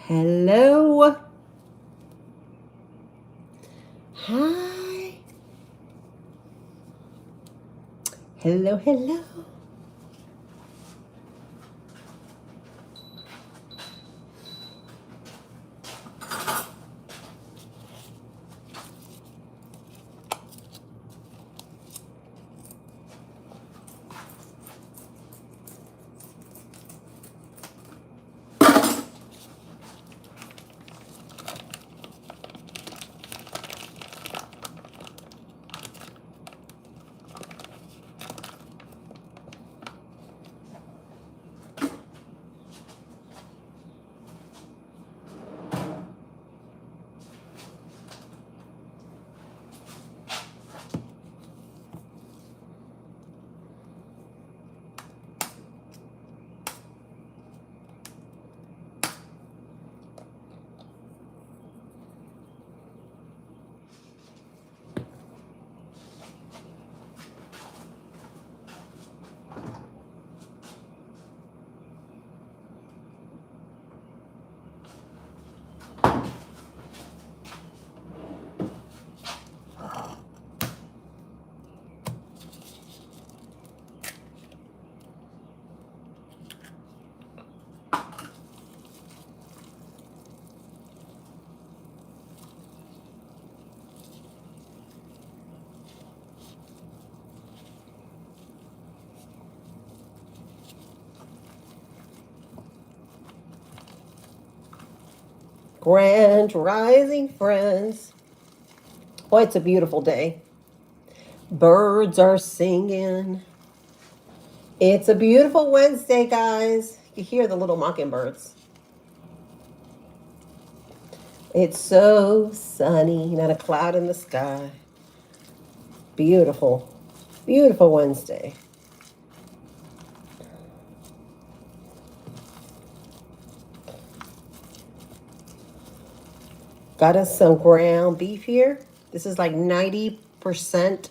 Hello. Hi. Hello, hello. Grand rising, friends. Boy, it's a beautiful day. Birds are singing. It's a beautiful Wednesday, guys. You hear the little mockingbirds. It's so sunny, not a cloud in the sky. Beautiful, beautiful Wednesday. Got us some ground beef here. This is like 90%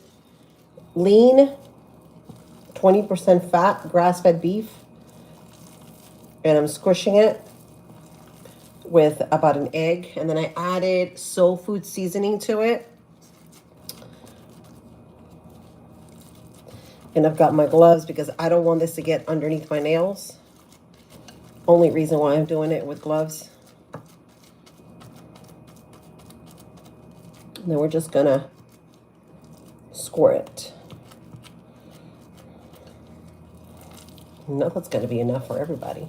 lean, 20% fat, grass-fed beef. And I'm squishing it with about an egg. And then I added soul food seasoning to it. And I've got my gloves because I don't want this to get underneath my nails. Only reason why I'm doing it with gloves. And then we're just gonna squirt it. No, that's gonna be enough for everybody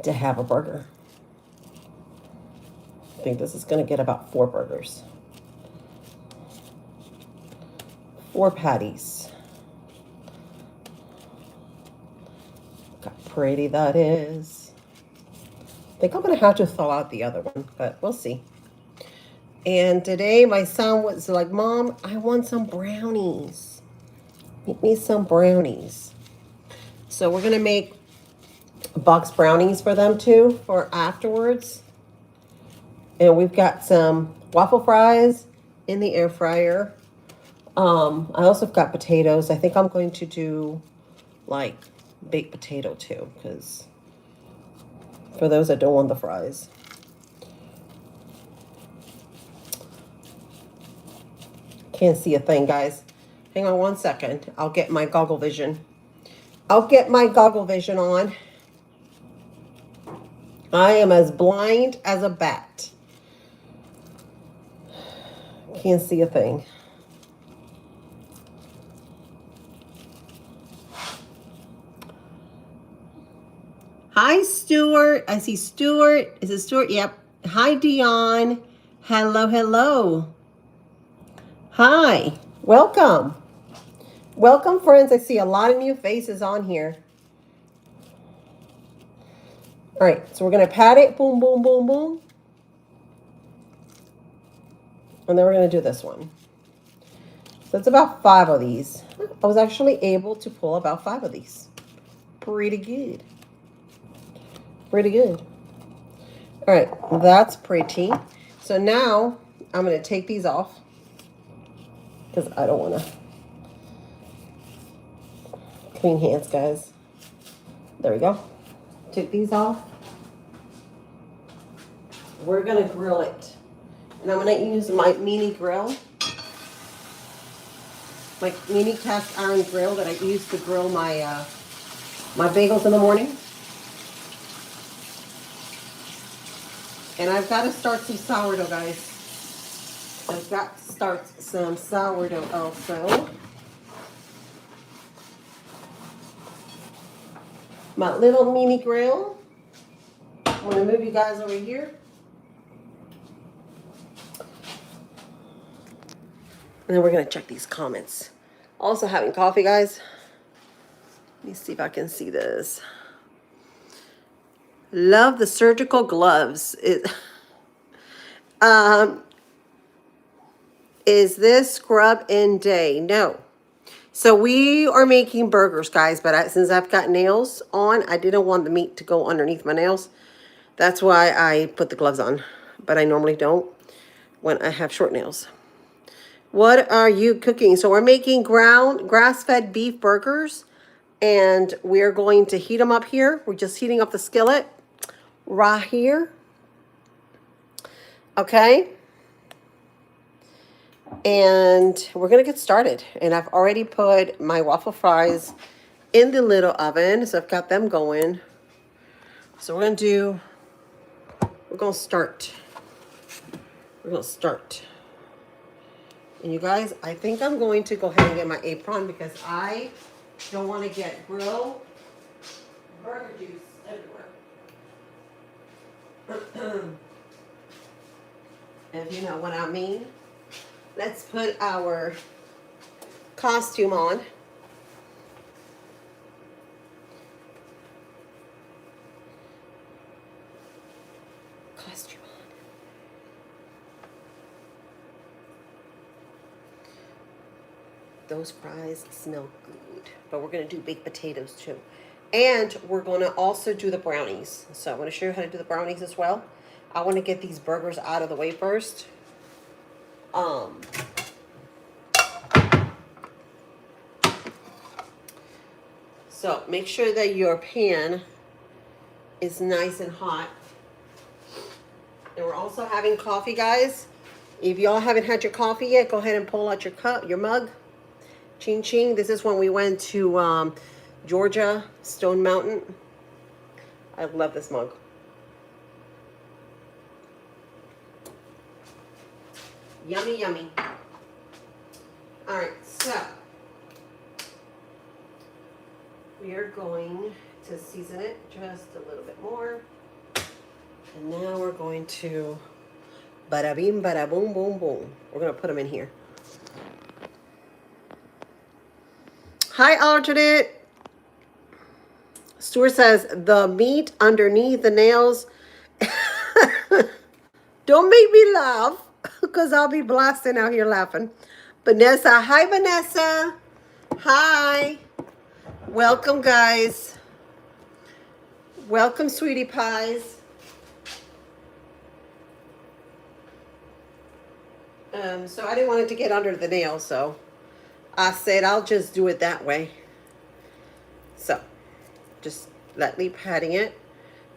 to have a burger. I think this is gonna get about 4 burgers. 4 patties. Look how pretty that is. I think I'm gonna have to thaw out the other one, but we'll see. And today my son was like, Mom, I want some brownies. Make me some brownies. So we're gonna make box brownies for them too for afterwards. And we've got some waffle fries in the air fryer. I also got potatoes. I think I'm going to do like baked potato too, because for those that don't want the fries. Can't see a thing, guys. Hang on one second. I'll get my goggle vision. I'll get my goggle vision on. I am as blind as a bat. Can't see a thing. Hi, Stuart. I see Stuart. Is it Stuart? Yep. Hi, Dion. Hello, hello. Hi. Welcome. Welcome, friends. I see a lot of new faces on here. All right, so we're going to pat it. Boom, boom, boom, boom. And then we're going to do this one. So it's about 5 of these. I was actually able to pull about 5 of these. Pretty good. Pretty good. All right, that's pretty. So now I'm going to take these off because I don't want to. Clean hands, guys. There we go. Take these off. We're gonna grill it. And I'm gonna use my mini grill. My mini cast iron grill that I use to grill my my bagels in the morning. And I've got to start some sourdough, guys. I've got to start some sourdough also. My little mini grill. I'm going to move you guys over here. And then we're going to check these comments. Also having coffee, guys. Let me see if I can see this. Love the surgical gloves. Is this scrub in day? No. So we are making burgers, guys, but since I've got nails on, I didn't want the meat to go underneath my nails. That's why I put the gloves on, but I normally don't when I have short nails. What are you cooking? So we're making ground grass-fed beef burgers, and we're going to heat them up here. We're just heating up the skillet right here. Okay. And we're going to get started. And I've already put my waffle fries in the little oven. So I've got them going. So we're going to start. We're going to start. And you guys, I think I'm going to go ahead and get my apron because I don't want to get grill burger juice everywhere. If you know what I mean. Let's put our costume on. Costume on. Those fries smell good, but we're going to do baked potatoes too. And we're going to also do the brownies. So I'm going to show you how to do the brownies as well. I want to get these burgers out of the way first. So make sure that your pan is nice and hot. And we're also having coffee, guys. If y'all haven't had your coffee yet, go ahead and pull out your cup, your mug. Ching ching. This is when we went to Georgia, Stone Mountain. I love this mug. Yummy, yummy. All right, so we are going to season it just a little bit more. And now we're going to bada bing, bada boom, boom, boom. We're going to put them in here. Hi, alternate. Stuart says the meat underneath the nails. Don't make me laugh because I'll be blasting out here laughing. Vanessa, hi, Vanessa. Hi. Welcome, guys. Welcome, sweetie pies. So I didn't want it to get under the nail, so I said I'll just do it that way. So just lightly patting it.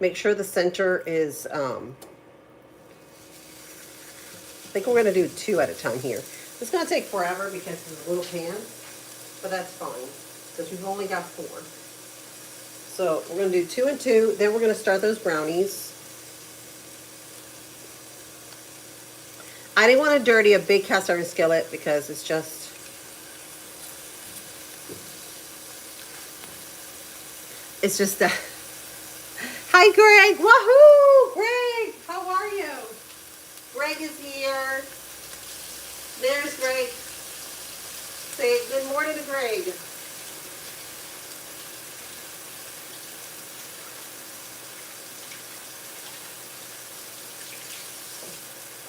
Make sure the center is, I think we're going to do 2 at a time here. It's going to take forever because it's a little pan, but that's fine because we've only got 4. So we're going to do 2 and 2. Then we're going to start those brownies. I didn't want to dirty a big cast iron skillet because it's just, that. Hi, Greg. Woohoo! Greg, how are you? Greg is here. There's Greg. Say good morning to Greg.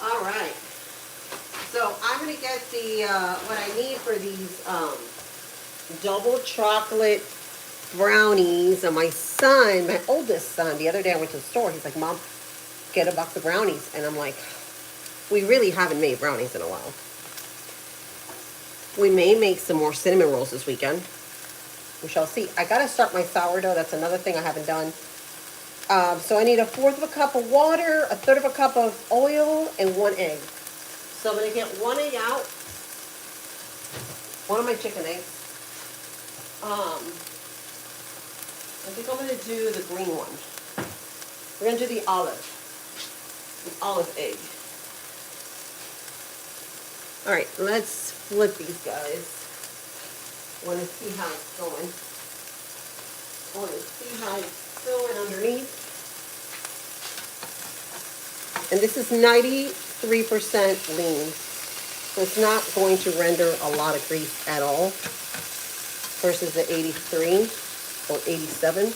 All right. So I'm going to get the, what I need for these double chocolate brownies. And my son, my oldest son, the other day I went to the store. He's like, Mom, get a box of brownies. And I'm like, we really haven't made brownies in a while. We may make some more cinnamon rolls this weekend. We shall see. I got to start my sourdough. That's another thing I haven't done. So I need a fourth of a cup of water, a third of a cup of oil, and 1 egg. So I'm going to get 1 egg out. One of my chicken eggs. I think I'm going to do the green one. We're going to do the olive egg. All right, let's flip these guys. I want to see how it's going. I want to see how it's going underneath. And this is 93% lean. So it's not going to render a lot of grease at all versus the 83 or 87.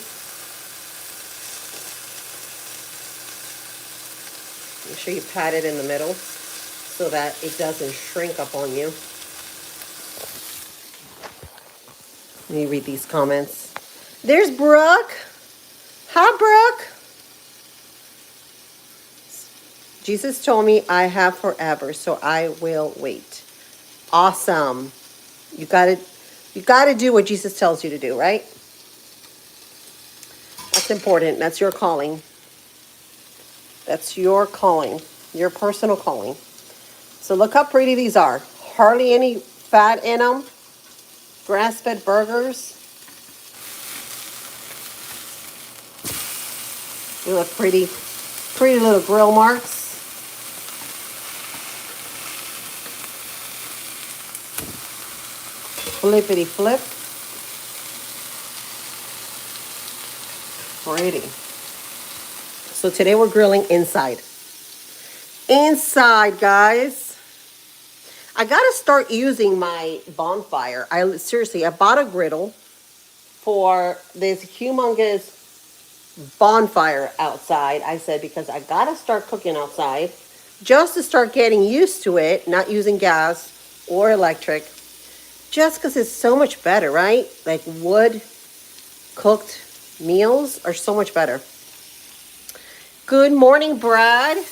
Make sure you pat it in the middle so that it doesn't shrink up on you. Let me read these comments. There's Brooke. Hi, Brooke. Jesus told me I have forever, so I will wait. Awesome. You gotta do what Jesus tells you to do, right? That's important. That's your calling. That's your calling, your personal calling. So look how pretty these are. Hardly any fat in them. Grass-fed burgers. They look pretty, pretty little grill marks. Flippity flip. Pretty. So today we're grilling inside. Inside, guys. I gotta start using my bonfire. I bought a griddle for this humongous bonfire outside. I said, because I gotta start cooking outside just to start getting used to it, not using gas or electric, just because it's so much better, right? Like wood cooked meals are so much better. Good morning, Brad.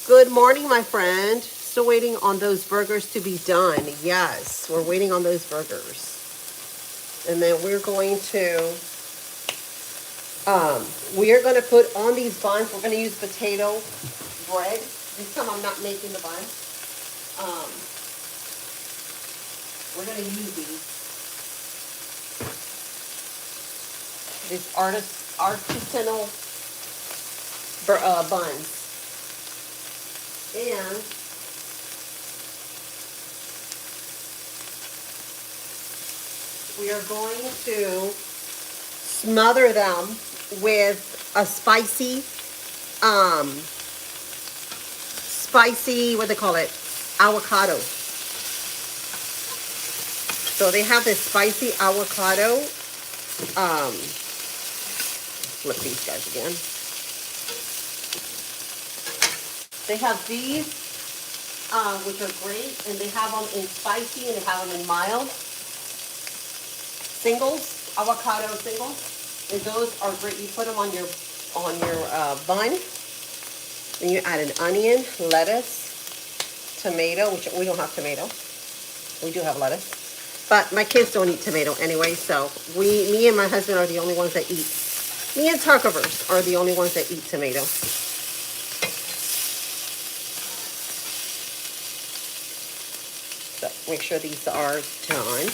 Good morning, my friend. Still waiting on those burgers to be done. Yes, we're waiting on those burgers. And then we're going to put on these buns. We're going to use potato bread. This time I'm not making the bun. We're going to use these artisanal buns. And we are going to smother them with a spicy, what they call it, avocado. So they have this spicy avocado. Flip these guys again. They have these, which are great, and they have them in spicy and they have them in mild. Singles, avocado singles, and those are great. You put them on your bun. Then you add an onion, lettuce, tomato, which we don't have tomato. We do have lettuce, but my kids don't eat tomato anyway. So me and my husband are the only ones that eat. Me and Tuckerverse are the only ones that eat tomato. So make sure these are done.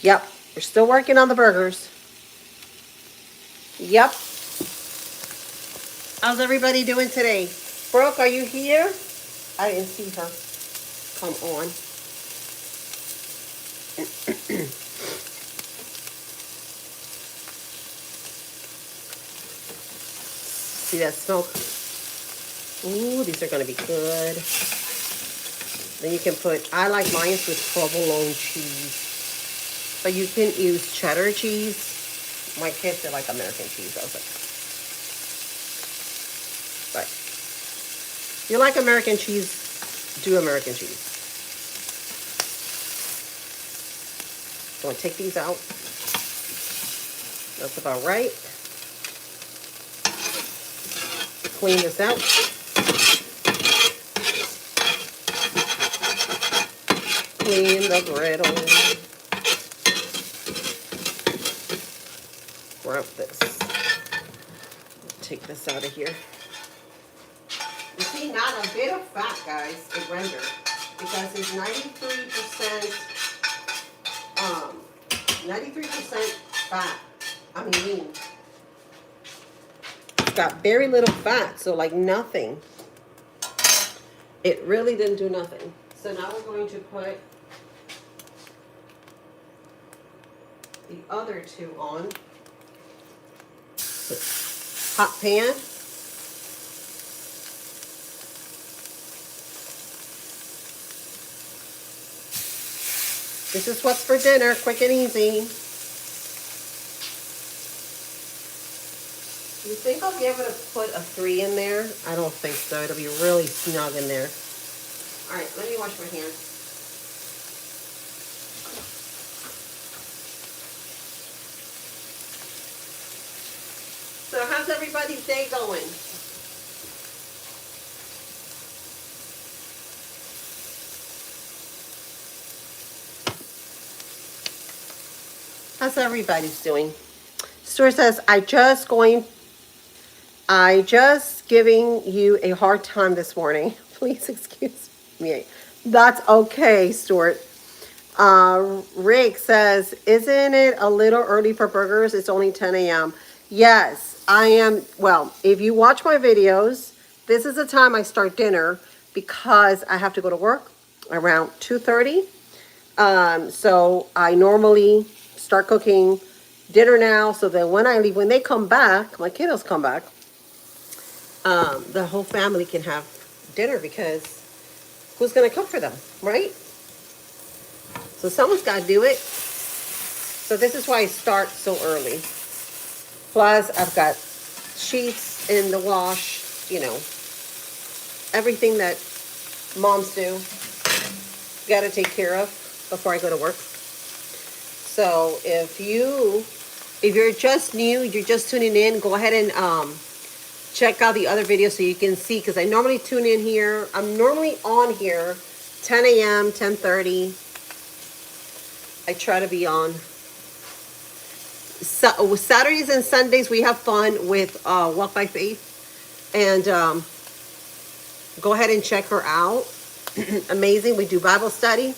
Yep, we're still working on the burgers. Yep. How's everybody doing today? Brooke, are you here? I didn't see her come on. See that smoke? Ooh, these are going to be good. Then you can I like mine with provolone cheese. But you can use cheddar cheese. My kids, they like American cheese. I was like, but if you like American cheese, do American cheese. So I'm going to take these out. That's about right. Clean this out. clean the griddle. Grab this. Take this out of here. You see, not a bit of fat, guys, in render, because it's 93% fat. I mean, lean. It's got very little fat, so like nothing. It really didn't do nothing. So now we're going to put the other two on. Hot pan. This is what's for dinner, quick and easy. You think I'll be able to put a 3 in there? I don't think so. It'll be really snug in there. All right, let me wash my hands. So how's everybody's day going? How's everybody's doing? Stuart says, I just giving you a hard time this morning. Please excuse me. That's okay, Stuart. Rick says, isn't it a little early for burgers? It's only 10 a.m. Yes, I am. Well, if you watch my videos, this is the time I start dinner because I have to go to work around 2:30. So I normally start cooking dinner now so that when I leave, when they come back, my kiddos come back, the whole family can have dinner because who's going to cook for them, right? So someone's got to do it. So this is why I start so early. Plus, I've got sheets in the wash, you know, everything that moms do, got to take care of before I go to work. So if you're just new, you're just tuning in, go ahead and check out the other videos so you can see, because I normally tune in here. I'm normally on here 10 a.m., 10:30. I try to be on. So, Saturdays and Sundays, we have fun with Walk by Faith. And go ahead and check her out. Amazing. We do Bible study.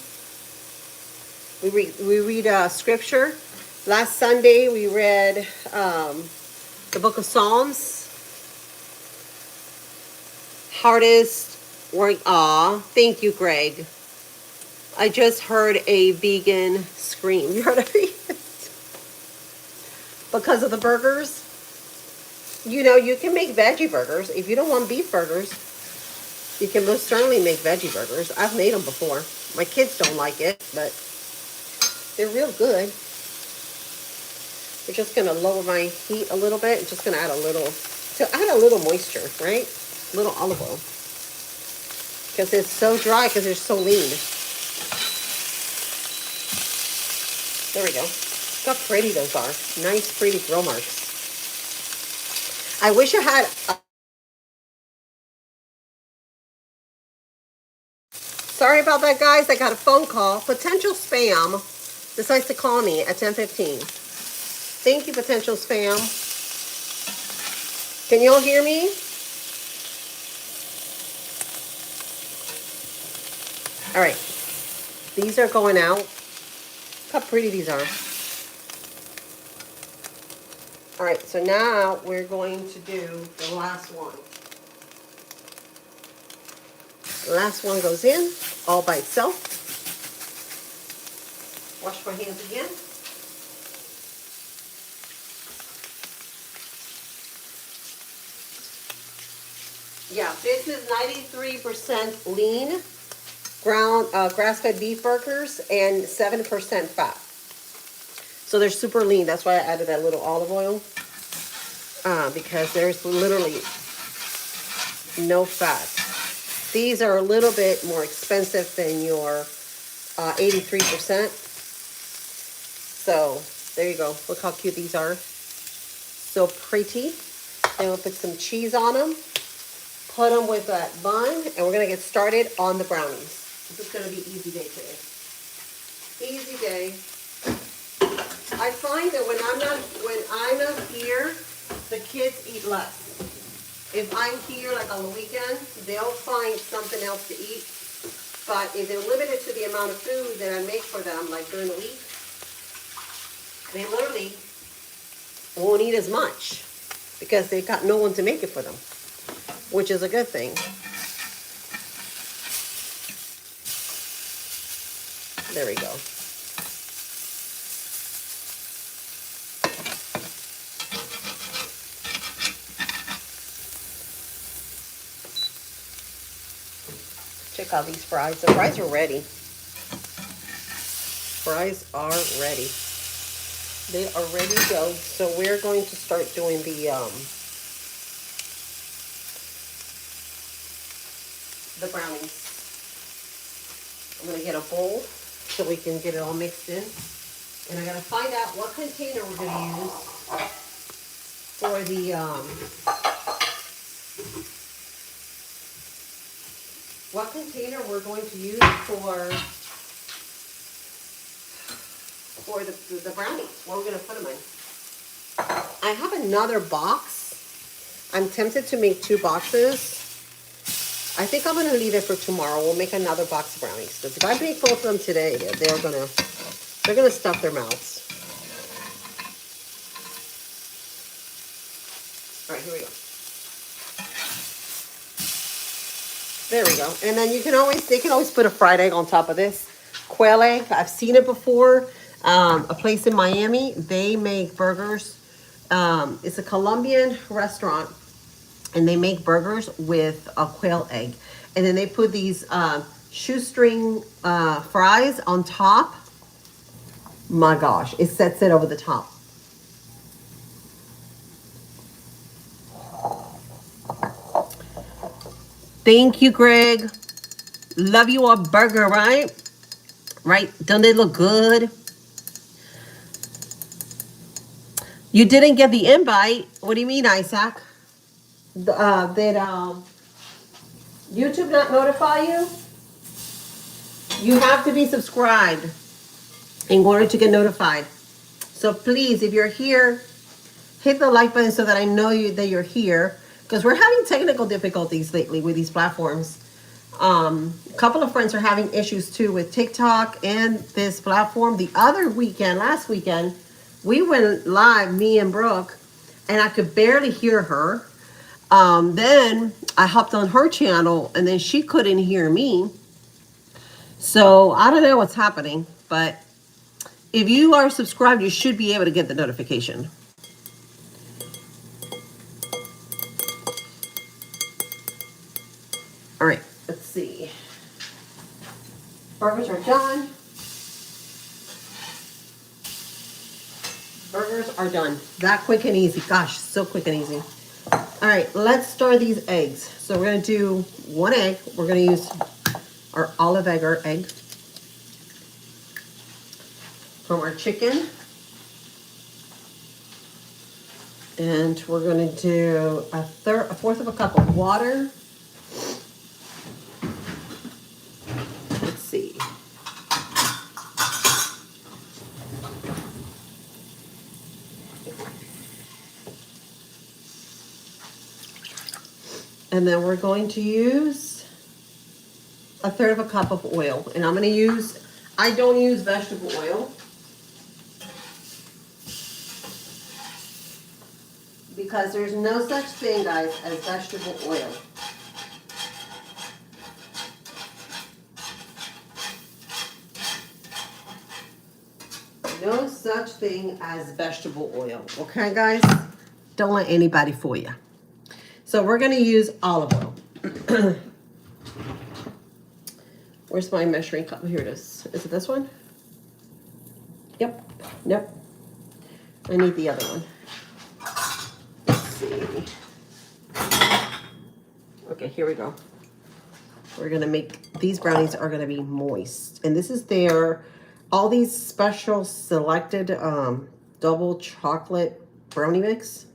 We read scripture. Last Sunday, we read the book of Psalms. Hardest work. Aw, thank you, Greg. I just heard a vegan scream. You heard a vegan? Because of the burgers. You know, you can make veggie burgers. If you don't want beef burgers, you can most certainly make veggie burgers. I've made them before. My kids don't like it, but they're real good. We're just going to lower my heat a little bit. Just going to add a little moisture, right? A little olive oil. Because it's so dry, because they're so lean. There we go. Look how pretty those are. Nice, pretty grill marks. I wish I had... Sorry about that, guys. I got a phone call. Potential spam decides to call me at 10:15. Thank you, potential spam. Can you all hear me? All right. These are going out. Look how pretty these are. All right, so now we're going to do the last one. The last one goes in all by itself. Wash my hands again. Yeah, this is 93% lean ground grass-fed beef burgers and 7% fat. So they're super lean. That's why I added that little olive oil, because there's literally no fat. These are a little bit more expensive than your 83%. So there you go. Look how cute these are. So pretty. Then we'll put some cheese on them. Put them with that bun. And we're going to get started on the brownies. This is going to be an easy day today. Easy day. I find that when I'm not here, the kids eat less. If I'm here like on the weekend, they'll find something else to eat. But if they're limited to the amount of food that I make for them, like during the week, they literally won't eat as much because they got no one to make it for them, which is a good thing. There we go. Check out these fries. The fries are ready. Fries are ready. They are ready to go. So we're going to start doing the brownies. I'm going to get a bowl so we can get it all mixed in. And I got to find out what container we're going to use for the what container we're going to use for the brownies. What we're going to put them in. I have another box. I'm tempted to make 2 boxes. I think I'm going to leave it for tomorrow. We'll make another box of brownies. Because if I make both of them today, they're gonna stuff their mouths. All right, here we go. There we go. And then they can always put a fried egg on top of this. Quail egg. I've seen it before. A place in Miami, they make burgers. It's a Colombian restaurant, and they make burgers with a quail egg. And then they put these shoestring fries on top. My gosh, it sets it over the top. Thank you, Greg. Love you a burger, right? Right? Don't they look good? You didn't get the invite. What do you mean, Isaac? Did YouTube not notify you? You have to be subscribed in order to get notified. So please, if you're here, hit the like button so that I know that you're here. Because we're having technical difficulties lately with these platforms. A couple of friends are having issues too with TikTok and this platform. The other weekend, last weekend, we went live, me and Brooke, and I could barely hear her. Then I hopped on her channel, and then she couldn't hear me. So I don't know what's happening, but if you are subscribed, you should be able to get the notification. All right, let's see. Burgers are done. Burgers are done. That quick and easy. Gosh, so quick and easy. All right, let's stir these eggs. So we're going to do 1 egg. We're going to use our olive egg from our chicken. And we're going to do a fourth of a cup of water. Let's see. And then we're going to use a third of a cup of oil. And I don't use vegetable oil. Because there's no such thing, guys, as vegetable oil. No such thing as vegetable oil. Okay, guys? Don't let anybody fool you. So we're going to use olive oil. Where's my measuring cup? Here it is. Is it this one? Yep. Nope. I need the other one. Let's see. Okay, here we go. We're going to make, these brownies are going to be moist. And this is all these special selected double chocolate brownie mix.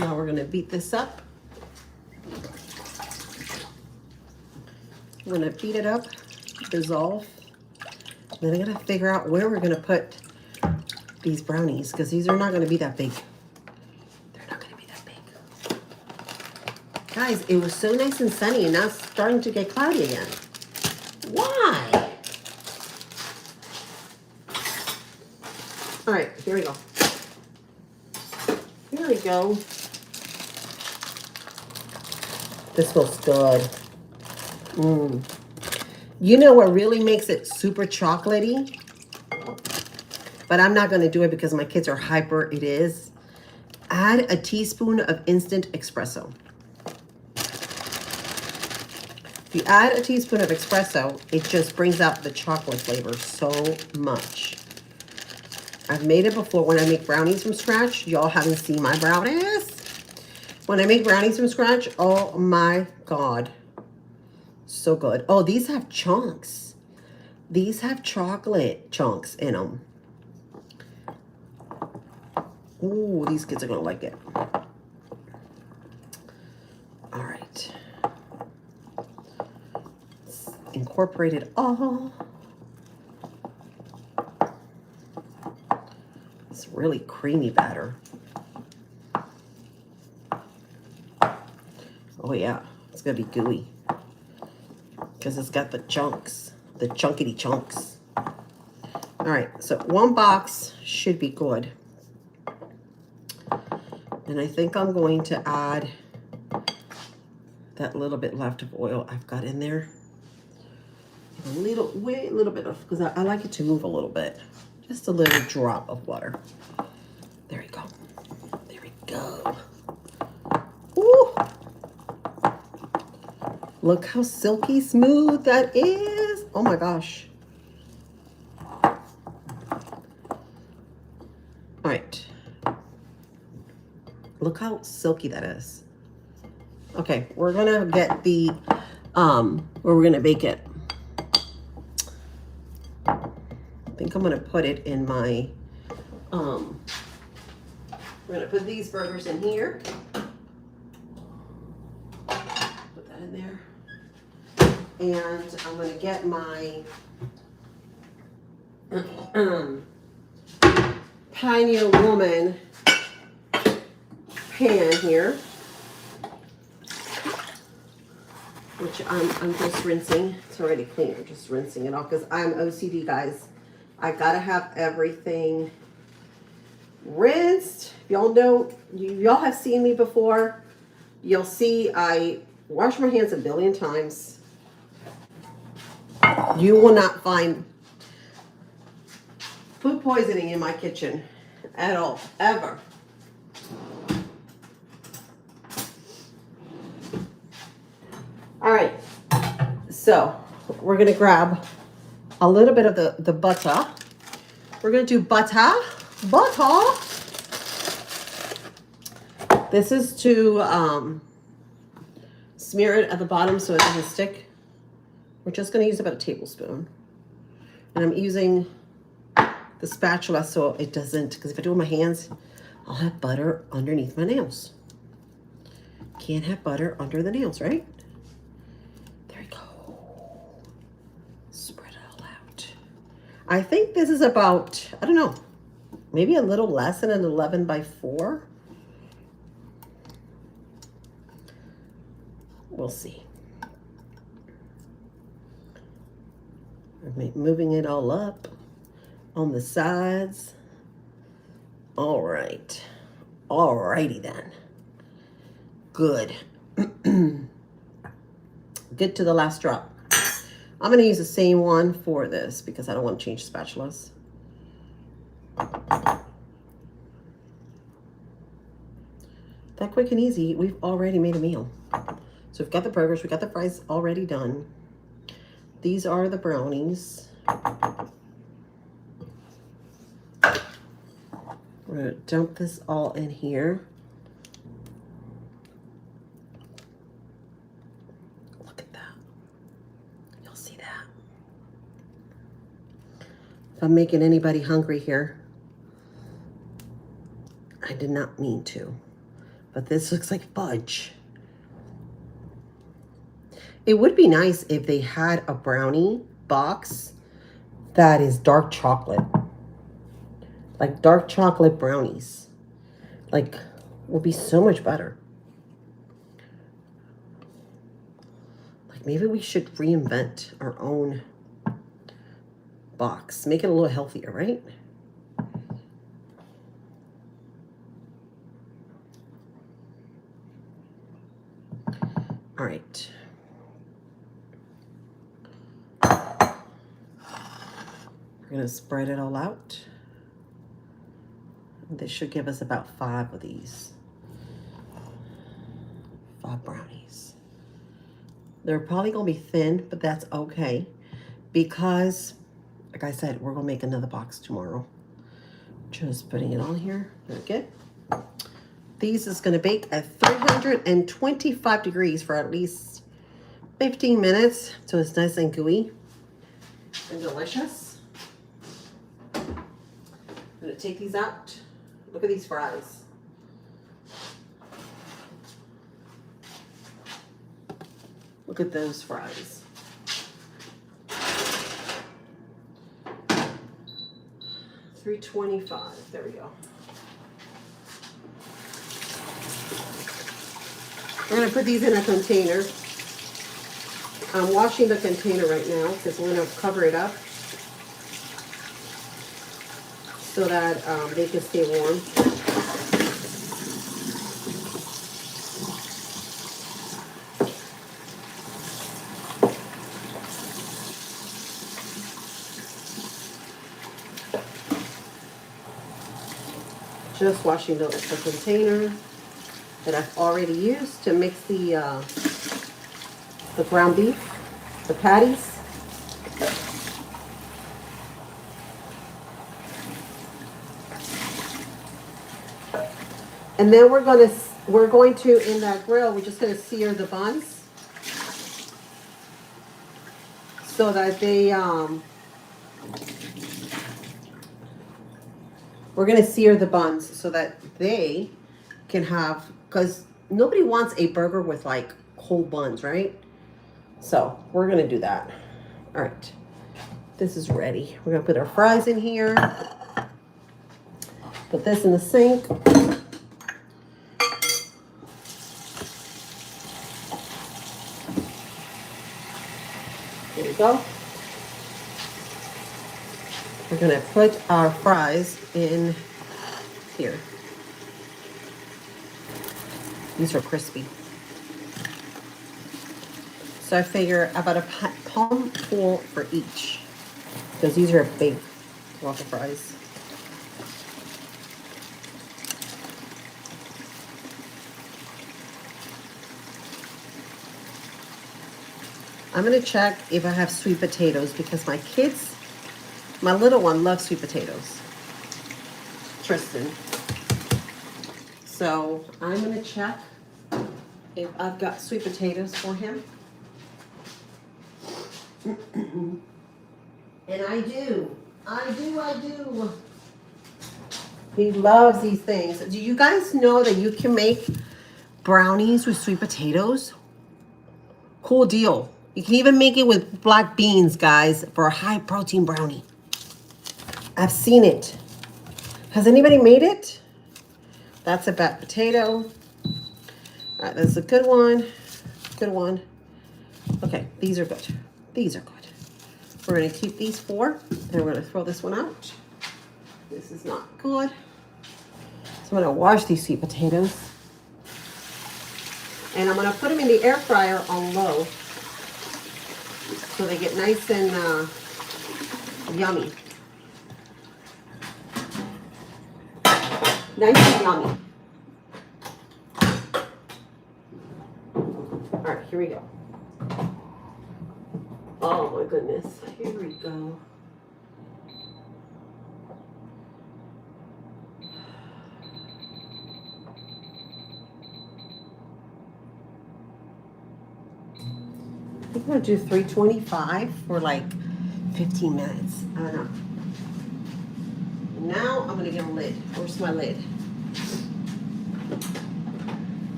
Now we're gonna beat this up. We're gonna beat it up, dissolve. Then I gotta figure out where we're gonna put these brownies because these are not gonna be that big. They're not gonna be that big. Guys, it was so nice and sunny and now it's starting to get cloudy again. Why? All right, here we go. Here we go. This smells good. You know what really makes it super chocolatey? But I'm not going to do it because my kids are hyper. It is. Add a teaspoon of instant espresso. If you add a teaspoon of espresso, it just brings out the chocolate flavor so much. I've made it before when I make brownies from scratch. Y'all haven't seen my brownies. When I make brownies from scratch, oh my God. So good. Oh, these have chunks. These have chocolate chunks in them. Ooh, these kids are going to like it. All right. Let's incorporate it all. It's really creamy batter. Oh yeah, it's gonna be gooey because it's got the chunks, the chunkity chunks. All right, so one box should be good. And I think I'm going to add that little bit left of oil I've got in there. A little bit of, because I like it to move a little bit. Just a little drop of water. There we go. There we go. Ooh. Look how silky smooth that is. Oh my gosh. All right. Look how silky that is. Okay, we're gonna get the where we're gonna bake it. I think I'm gonna put it in my we're gonna put these burgers in here. Put that in there. And I'm gonna get my Pioneer Woman pan here, which I'm just rinsing. It's already clean. I'm just rinsing it off because I'm OCD, guys. I gotta have everything rinsed. Y'all know, y'all have seen me before. You'll see I wash my hands a billion times. You will not find food poisoning in my kitchen at all, ever. All right, so we're gonna grab a little bit of the butter. We're gonna do butter. This is to smear it at the bottom so it doesn't stick. We're just gonna use about a tablespoon. And I'm using the spatula so it doesn't, because if I do it with my hands, I'll have butter underneath my nails. Can't have butter under the nails, right? There we go. Spread it all out. I think this is about, I don't know, maybe a little less than an 11 by 4. We'll see. I'm moving it all up on the sides. All right. All righty then. Good. Good to the last drop. I'm going to use the same one for this because I don't want to change spatulas. That quick and easy, we've already made a meal. So we've got the burgers, we've got the fries already done. These are the brownies. We're going to dump this all in here. Look at that. You'll see that. If I'm making anybody hungry here, I did not mean to. But this looks like fudge. It would be nice if they had a brownie box that is dark chocolate. Like dark chocolate brownies. Like, would be so much better. Like, maybe we should reinvent our own box. Make it a little healthier, right? All right. We're going to spread it all out. This should give us about 5 of these. 5 brownies. They're probably going to be thin, but that's okay. Because, like I said, we're going to make another box tomorrow. Just putting it on here. Okay. These is going to bake at 325 degrees for at least 15 minutes. So it's nice and gooey and delicious. I'm going to take these out. Look at these fries. Look at those fries. $3.25. There we go. We're going to put these in a container. I'm washing the container right now because we're going to cover it up so that they can stay warm. Just washing the container that I've already used to mix the ground beef, the patties. And then we're going to in that grill, we're just going to sear the buns so that they we're going to sear the buns so that they can have, because nobody wants a burger with like cold buns, right? So we're going to do that. All right. This is ready. We're going to put our fries in here. Put this in the sink. There we go. We're going to put our fries in here. These are crispy. So I figure about a palm full for each, because these are big waffle fries. I'm going to check if I have sweet potatoes because my kids, my little one loves sweet potatoes. Tristan. So I'm going to check if I've got sweet potatoes for him. And I do. I do. He loves these things. Do you guys know that you can make brownies with sweet potatoes? Cool deal. You can even make it with black beans, guys, for a high protein brownie. I've seen it. Has anybody made it? That's a bad potato. All right, that's a good one. Good one. Okay, these are good. These are good. We're going to keep these 4, and we're going to throw this one out. This is not good. So I'm going to wash these sweet potatoes. And I'm going to put them in the air fryer on low so they get nice and yummy. Nice and yummy. All right, here we go. Oh my goodness, here we go. I'm gonna do 325 for like 15 minutes. I don't know. Now I'm gonna get a lid. Where's my lid?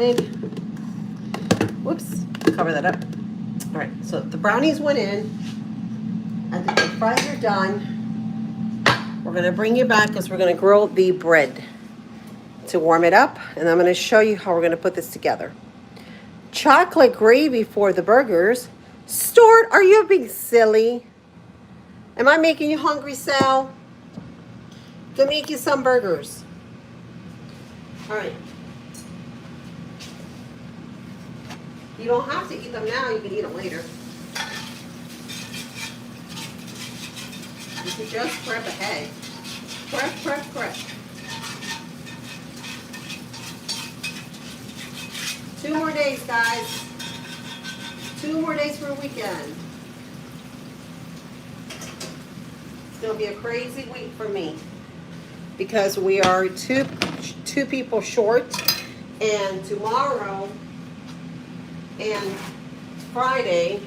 lid. Whoops, cover that up. All right, so the brownies went in. I think the fries are done. We're gonna bring you back because we're gonna grill the bread to warm it up, and I'm gonna show you how we're gonna put this together. Chocolate gravy for the burgers. Stuart, are you being silly? Am I making you hungry, Sal? Go make you some burgers. All right. You don't have to eat them now. You can eat them later. You can just prep ahead. Prep. 2 more days, guys. 2 more days for a weekend. It's gonna be a crazy week for me because we are two people short, and tomorrow and Friday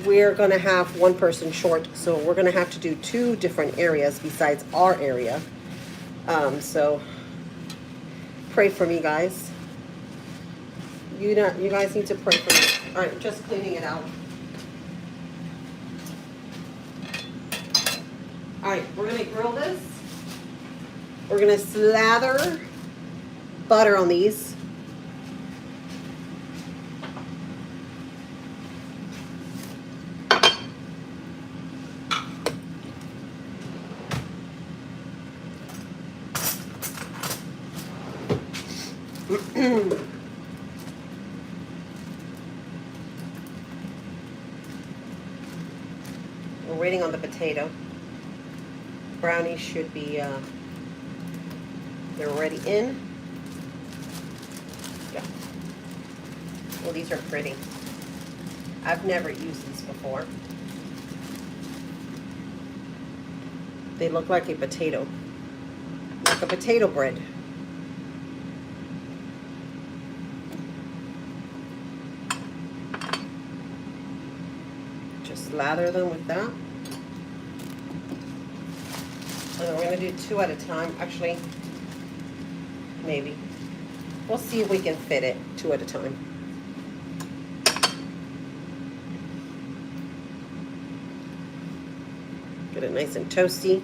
we're gonna have one person short, so we're gonna have to do 2 different areas besides our area. So pray for me, guys. You guys need to pray for me. All right, just cleaning it out. All right, we're gonna grill this. We're gonna slather butter on these. We're waiting on the potato. Brownies should be, they're already in. Yeah. Well, these are pretty. I've never used these before. They look like a potato bread. Just lather them with that. And we're going to do 2 at a time. Actually, maybe. We'll see if we can fit it 2 at a time. Get it nice and toasty.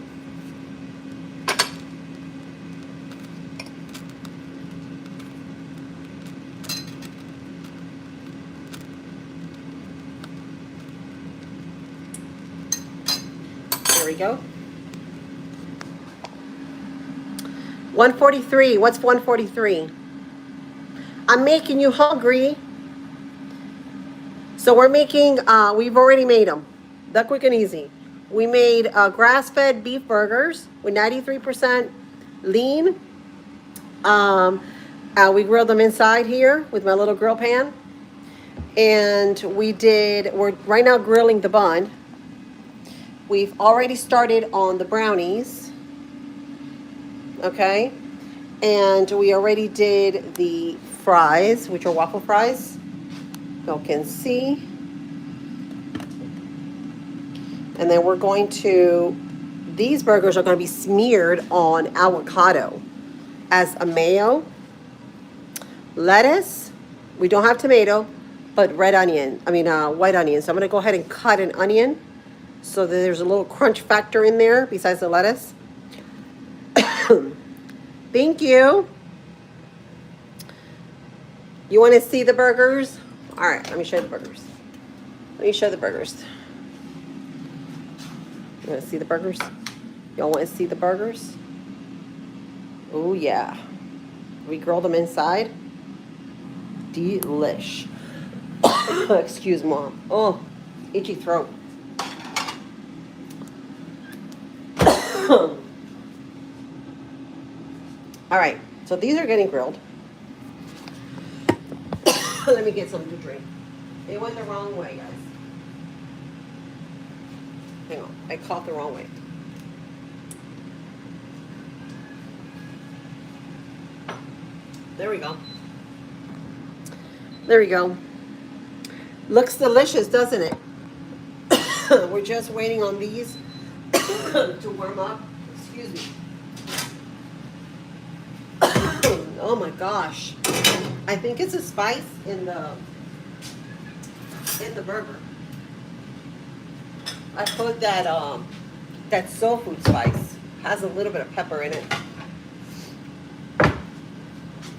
There we go. 143. What's 143? I'm making you hungry. So we're making, we've already made them. That quick and easy. We made grass-fed beef burgers with 93% lean. We grilled them inside here with my little grill pan. And we're right now grilling the bun. We've already started on the brownies. Okay, and we already did the fries, which are waffle fries. You can see. And then we're going to, these burgers are going to be smeared on avocado as a mayo, lettuce. We don't have tomato, but white onion. So I'm going to go ahead and cut an onion so that there's a little crunch factor in there besides the lettuce. Thank you. You want to see the burgers? All right, let me show you the burgers. You want to see the burgers? Y'all want to see the burgers? Oh, yeah. We grilled them inside. Delish. Excuse Mom. Oh, itchy throat. All right, so these are getting grilled. Let me get something to drink. It went the wrong way, guys. Hang on, I coughed the wrong way. There we go. There we go. Looks delicious, doesn't it? We're just waiting on these to warm up. Excuse me. Oh my gosh. I think it's a spice in the burger. I put that soul food spice. Has a little bit of pepper in it.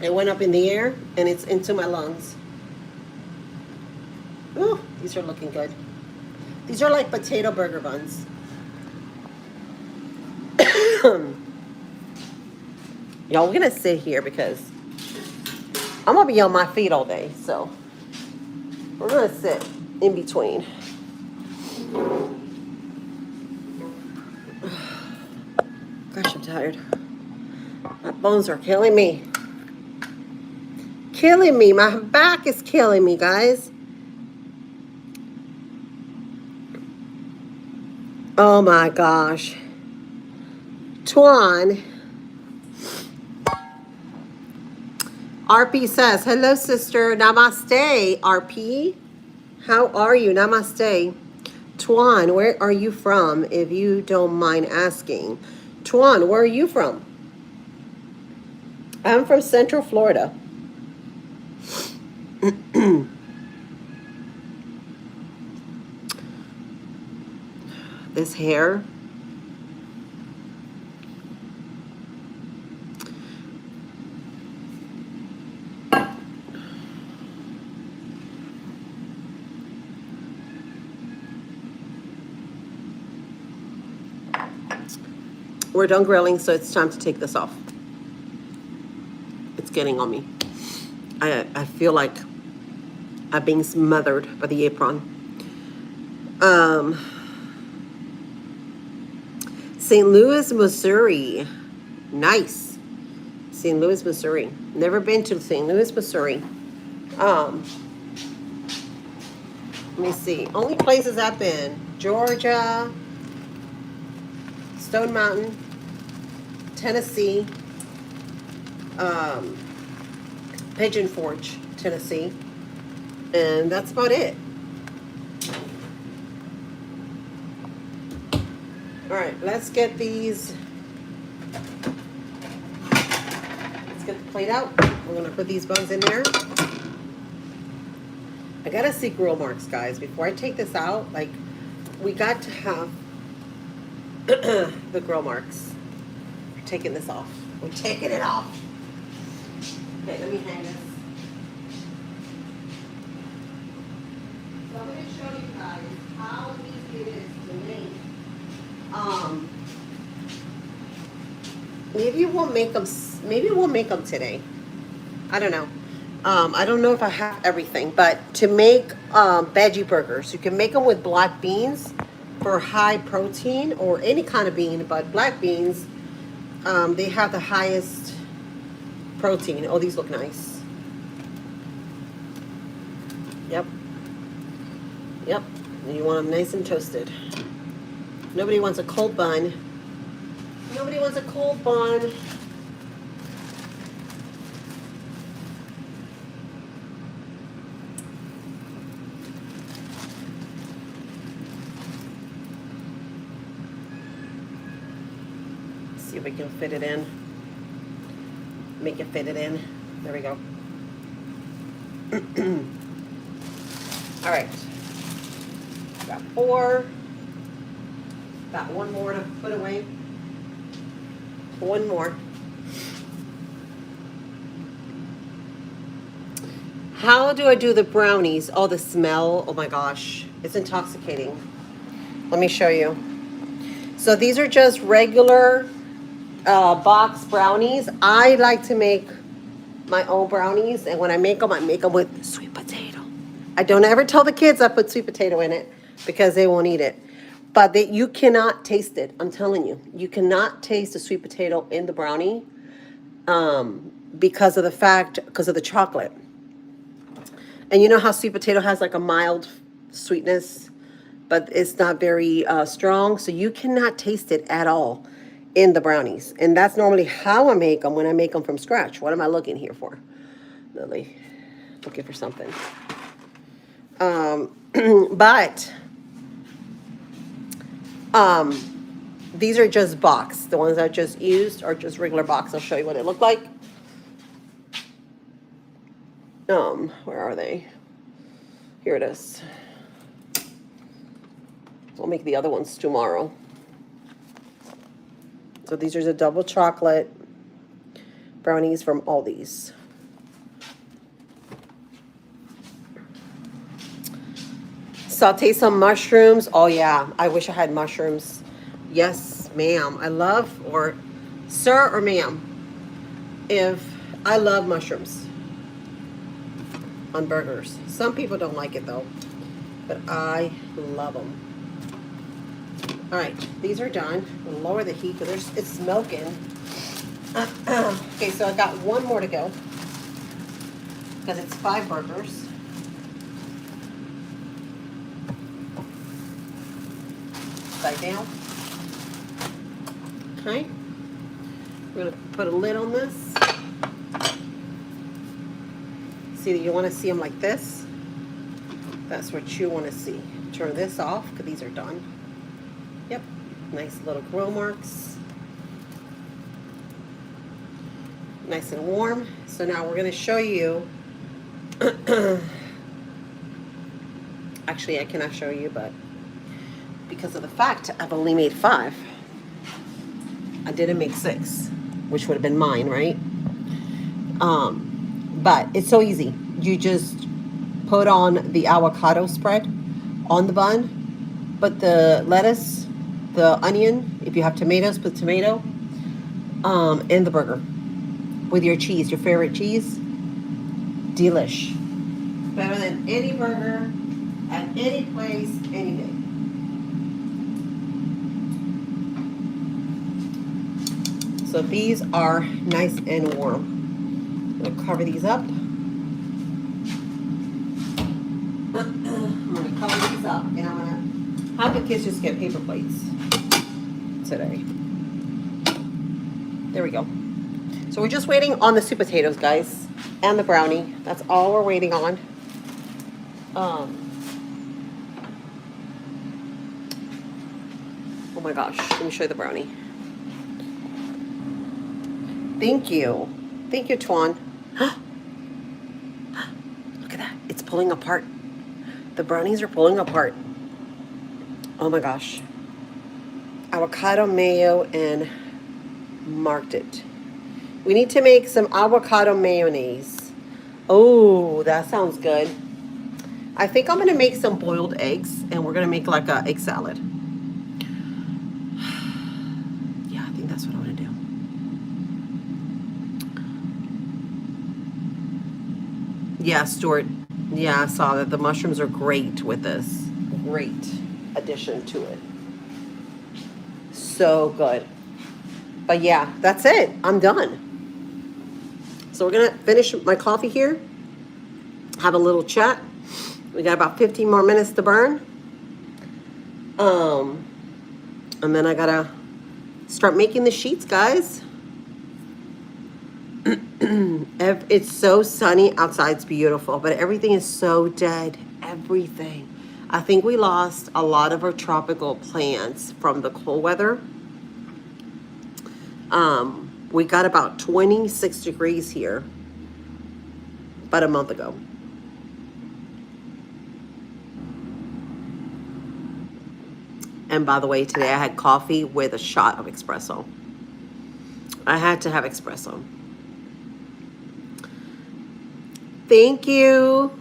It went up in the air and it's into my lungs. Ooh, these are looking good. These are like potato burger buns. Y'all, we're gonna sit here because I'm gonna be on my feet all day, so we're gonna sit in between. Gosh, I'm tired. My bones are killing me. Killing me. My back is killing me, guys. Oh my gosh. Tuan. RP says, hello, sister. Namaste, RP. How are you? Namaste. Tuan, where are you from, if you don't mind asking? Tuan, where are you from? I'm from Central Florida. This hair. We're done grilling, so it's time to take this off. It's getting on me. I feel like I'm being smothered by the apron. St. Louis, Missouri. Nice. St. Louis, Missouri. Never been to St. Louis, Missouri. Let me see. Only places I've been: Georgia, Stone Mountain, Tennessee, Pigeon Forge, Tennessee, and that's about it. All right, let's get these. Let's get the plate out. We're gonna put these buns in there. I gotta see grill marks, guys. Before I take this out, like, we got to have the grill marks. We're taking this off. We're taking it off. Okay, let me hang this. So I'm gonna show you guys how easy it is to make. Maybe we'll make them. Maybe we'll make them today. I don't know. I don't know if I have everything, but to make veggie burgers, you can make them with black beans for high protein, or any kind of bean, but black beans, they have the highest protein. Oh, these look nice. Yep. Yep. And you want them nice and toasted. Nobody wants a cold bun. Nobody wants a cold bun. See if we can fit it in. Make it fit it in. There we go. All right. Got 4. Got 1 more to put away. 1 more. How do I do the brownies? Oh, the smell. Oh my gosh. It's intoxicating. Let me show you. So these are just regular box brownies. I like to make my own brownies, and when I make them with sweet potato. I don't ever tell the kids I put sweet potato in it because they won't eat it. But you cannot taste it. I'm telling you, you cannot taste the sweet potato in the brownie because of the chocolate. And you know how sweet potato has like a mild sweetness, but it's not very strong. So you cannot taste it at all in the brownies. And that's normally how I make them when I make them from scratch. What am I looking here for? Lily, looking for something. But these are just box. The ones I just used are just regular box. I'll show you what it looked like. Where are they? Here it is. We'll make the other ones tomorrow. So these are the double chocolate brownies from Aldi's. Saute some mushrooms. Oh yeah, I wish I had mushrooms. Yes, ma'am. I love, or sir or ma'am, if I love mushrooms on burgers. Some people don't like it though, but I love them. All right, these are done. We'll lower the heat because it's smoking. Okay, so I got one more to go because it's 5 burgers. Side down. Okay. We're gonna put a lid on this. See that you want to see them like this. That's what you want to see. Turn this off because these are done. Yep. Nice little grill marks. Nice and warm. So now we're going to show you. Actually, I cannot show you, but because of the fact I've only made 5. I didn't make 6, which would have been mine, right? But it's so easy. You just put on the avocado spread on the bun, put the lettuce, the onion, if you have tomatoes, put tomato, and the burger with your cheese, your favorite cheese. Delish. Better than any burger at any place, any day. So these are nice and warm. I'm going to cover these up. I'm going to cover these up, and I'm going to have the kids just get paper plates today. There we go. So we're just waiting on the sweet potatoes, guys, and the brownie. That's all we're waiting on. Oh my gosh, let me show you the brownie. Thank you. Thank you, Tuan. Look at that. It's pulling apart. The brownies are pulling apart. Oh my gosh. Avocado mayo and marked it. We need to make some avocado mayonnaise. Oh, that sounds good. I think I'm going to make some boiled eggs, and we're going to make like an egg salad. Yeah, I think that's what I'm going to do. Yeah, Stuart. Yeah, I saw that the mushrooms are great with this. Great addition to it. So good. But yeah, that's it. I'm done. So we're going to finish my coffee here. Have a little chat. We got about 15 more minutes to burn. And then I got to start making the sheets, guys. It's so sunny outside. It's beautiful, but everything is so dead. Everything. I think we lost a lot of our tropical plants from the cold weather. We got about 26 degrees here about a month ago. And by the way, today I had coffee with a shot of espresso. I had to have espresso. Thank you.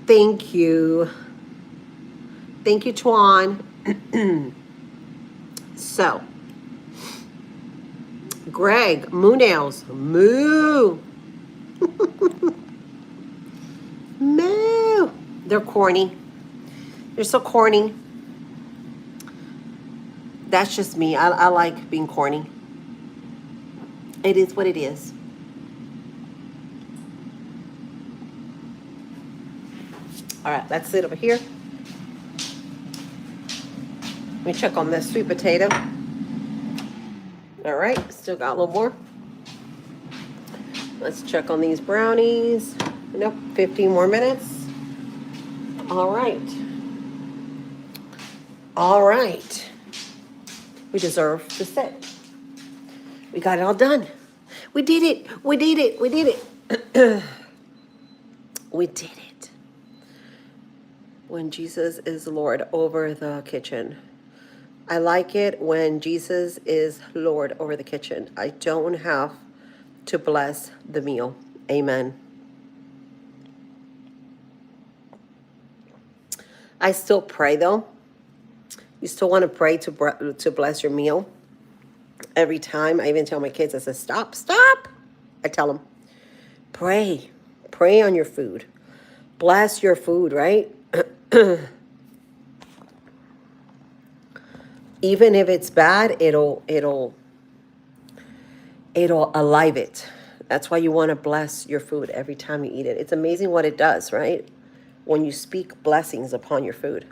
Thank you. Thank you, Tuan. So, Greg, moo nails. Moo. Moo. They're corny. They're so corny. That's just me. I like being corny. It is what it is. All right, that's it over here. Let me check on this sweet potato. All right, still got a little more. Let's check on these brownies. Nope, 15 more minutes. All right. All right. We deserve to sit. We got it all done. We did it. We did it. We did it. We did it. When Jesus is Lord over the kitchen. I like it when Jesus is Lord over the kitchen. I don't have to bless the meal. Amen. I still pray though. You still want to pray to bless your meal every time. I even tell my kids, I say, stop, stop. I tell them, pray, pray on your food, bless your food, right? Even if it's bad, it'll alive it. That's why you want to bless your food every time you eat it. It's amazing what it does, right? When you speak blessings upon your food.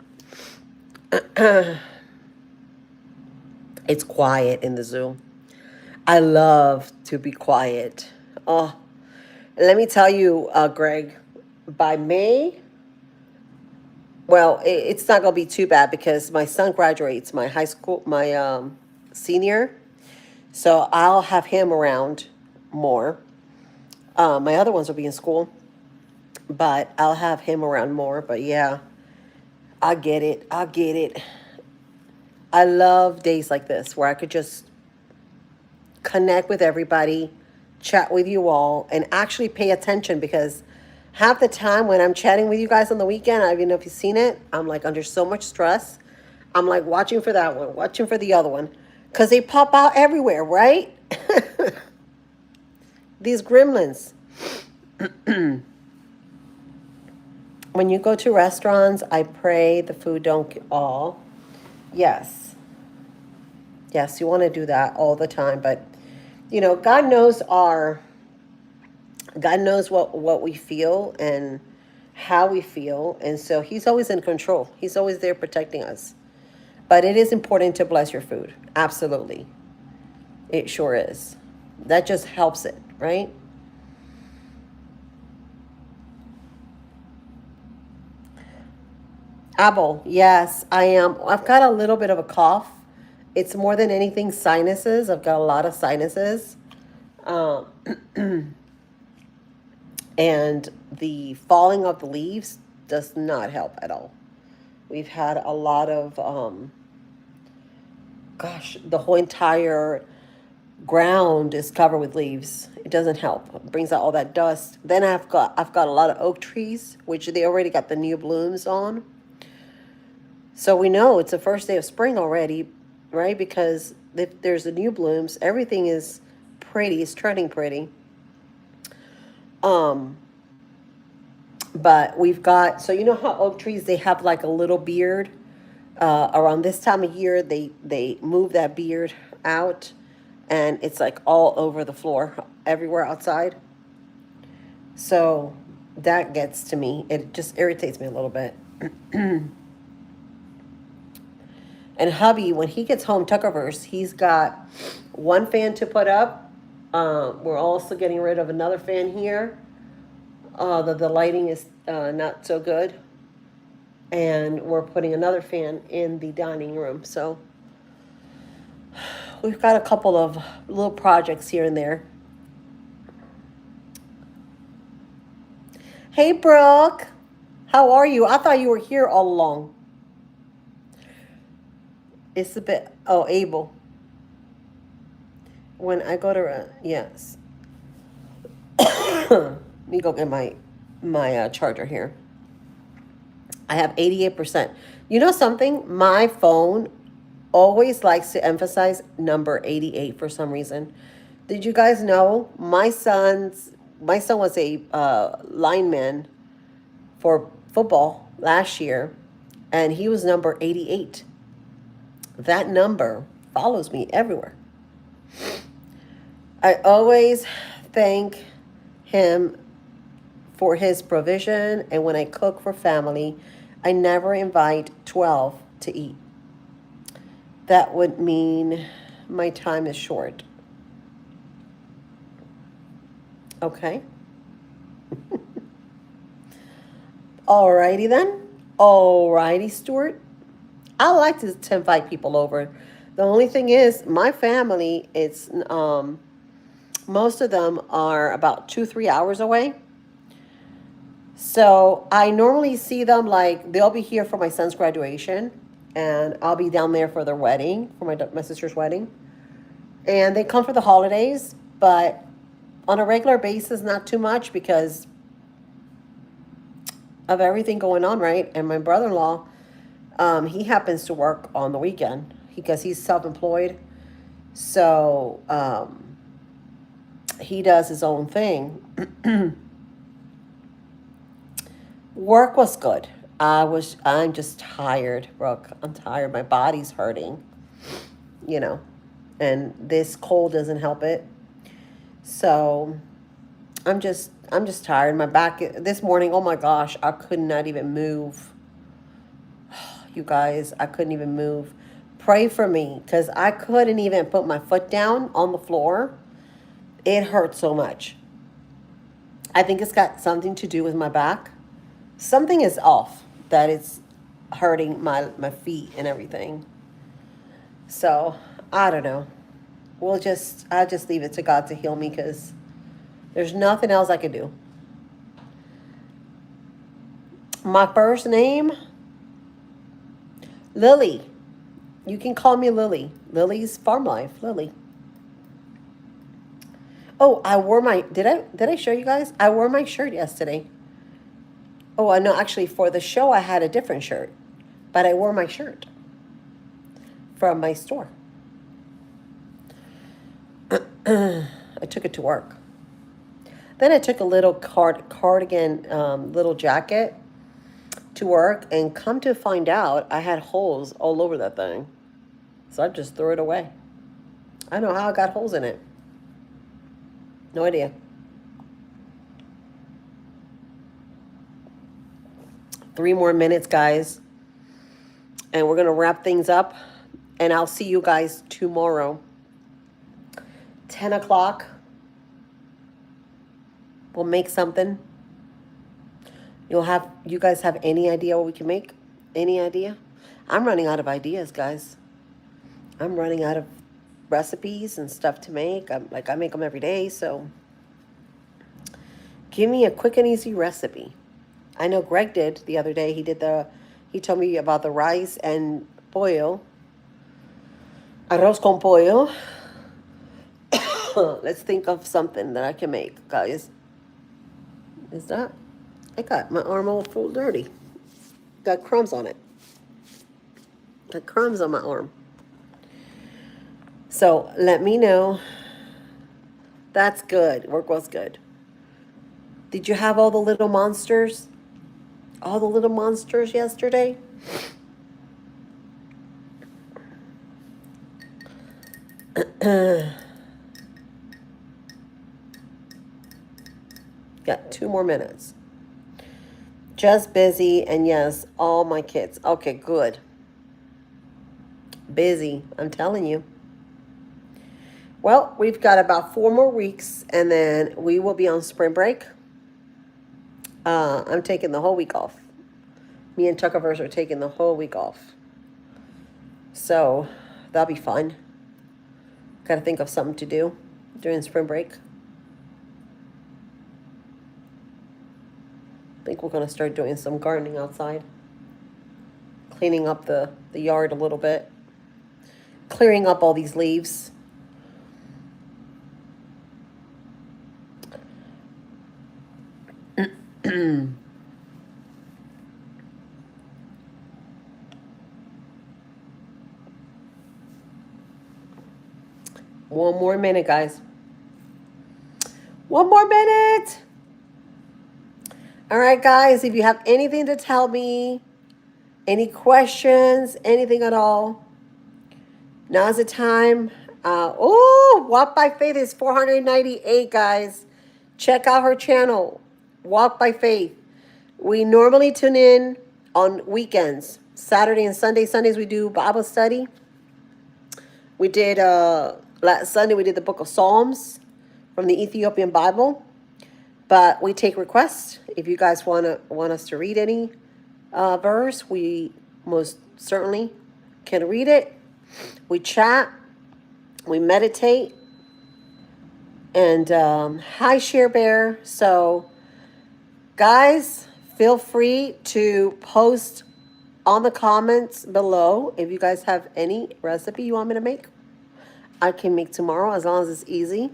It's quiet in the zoo. I love to be quiet. Oh, let me tell you, Greg, by May, well, it's not going to be too bad because my son graduates my high school, my senior. So I'll have him around more. My other ones will be in school, but I'll have him around more. But yeah, I get it. I get it. I love days like this where I could just connect with everybody, chat with you all, and actually pay attention because half the time when I'm chatting with you guys on the weekend, I don't even know if you've seen it, I'm like under so much stress. I'm like watching for that one, watching for the other one, because they pop out everywhere, right? These gremlins. When you go to restaurants, I pray the food don't get all. Yes. Yes, you want to do that all the time, but you know, God knows what we feel and how we feel, and so he's always in control. He's always there protecting us. But it is important to bless your food. Absolutely. It sure is. That just helps it, right? Apple, yes, I am. I've got a little bit of a cough. It's more than anything sinuses. I've got a lot of sinuses. Um, and the falling of the leaves does not help at all. We've had a lot of, gosh, the whole entire ground is covered with leaves. It doesn't help. It brings out all that dust. Then I've got a lot of oak trees, which they already got the new blooms on. So we know it's the first day of spring already, right? Because if there's the new blooms, everything is pretty, it's turning pretty. Um, but we've got, so you know how oak trees, they have like a little beard. Around this time of year, they move that beard out, and it's like all over the floor, everywhere outside. So that gets to me. It just irritates me a little bit. And hubby, when he gets home, Tuckerverse, he's got one fan to put up. We're also getting rid of another fan here. The lighting is not so good. And we're putting another fan in the dining room. So we've got a couple of little projects here and there. Hey, Brooke. How are you? I thought you were here all along. It's a bit, oh, Abel. When I go to, yes. Let me go get my charger here. I have 88%. You know something? My phone always likes to emphasize number 88 for some reason. Did you guys know my son was a lineman for football last year, and he was number 88. That number follows me everywhere. I always thank him for his provision, and when I cook for family, I never invite 12 to eat. That would mean my time is short. Okay. Alrighty then. Alrighty, Stuart. I like to invite people over. The only thing is, my family, it's Most of them are about 2, 3 hours away. So I normally see them like they'll be here for my son's graduation, and I'll be down there for their wedding, for my sister's wedding. And they come for the holidays, but on a regular basis, not too much because of everything going on, right? And my brother-in-law, he happens to work on the weekend because he's self-employed. So he does his own thing. Work was good. I'm just tired, Brooke. I'm tired. My body's hurting, you know, and this cold doesn't help it. So I'm just tired. My back this morning, oh my gosh, I could not even move. You guys, I couldn't even move. Pray for me because I couldn't even put my foot down on the floor. It hurt so much. I think it's got something to do with my back. Something is off that it's hurting my feet and everything. So I don't know. I just leave it to God to heal me because there's nothing else I could do. My first name, Lily. You can call me Lily. Lily's Farm Life. Lily. Oh, I wore my did I show you guys? I wore my shirt yesterday. Oh, I know actually for the show I had a different shirt, but I wore my shirt from my store. I took it to work. Then I took a little cardigan, little jacket to work, and come to find out, I had holes all over that thing. So I just threw it away. I don't know how I got holes in it. No idea. 3 more minutes, guys, and we're gonna wrap things up. And I'll see you guys tomorrow, 10 o'clock. We'll make something. You guys have any idea what we can make? Any idea? I'm running out of ideas, guys. I'm running out of recipes and stuff to make. I make them every day, so give me a quick and easy recipe. I know Greg did the other day. He told me about the rice and pollo, arroz con pollo. Let's think of something that I can make, guys. I got my arm all full dirty. Got crumbs on it. Got crumbs on my arm. So let me know. That's good. Work was good. Did you have all the little monsters? All the little monsters yesterday? Got 2 more minutes. Just busy, and yes, all my kids. Okay, good. Busy, I'm telling you. Well, we've got about 4 more weeks, and then we will be on spring break. I'm taking the whole week off. Me and Tuckerverse are taking the whole week off. So that'll be fun. Got to think of something to do during spring break. I think we're going to start doing some gardening outside. Cleaning up the yard a little bit. Clearing up all these leaves. One more minute, guys. 1 more minute. All right, guys, if you have anything to tell me, any questions, anything at all, now's the time. Walk by Faith is 498, guys. Check out her channel, Walk by Faith. We normally tune in on weekends, Saturday and Sunday. Sundays we do Bible study. We did, last Sunday we did the book of Psalms from the Ethiopian Bible. But we take requests. If you guys want us to read any verse, we most certainly can read it. We chat, we meditate, And hi, Share Bear. So, guys, feel free to post on the comments below if you guys have any recipe you want me to make. I can make tomorrow as long as it's easy.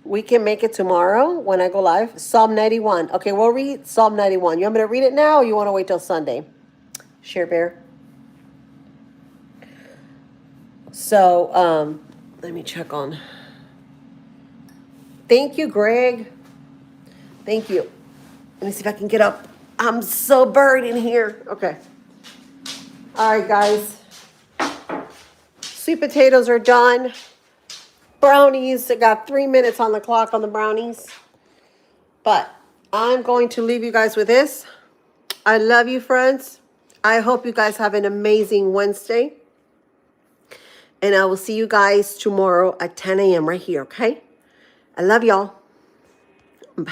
We can make it tomorrow when I go live. Psalm 91. Okay, we'll read Psalm 91. You want me to read it now or you want to wait till Sunday? Share Bear. So, let me check on. Thank you, Greg. Thank you. Let me see if I can get up. I'm so buried in here. Okay. All right, guys. Sweet potatoes are done. Brownies. I got 3 minutes on the clock on the brownies. But I'm going to leave you guys with this. I love you, friends. I hope you guys have an amazing Wednesday. And I will see you guys tomorrow at 10 a.m. right here, okay? I love y'all. Bye.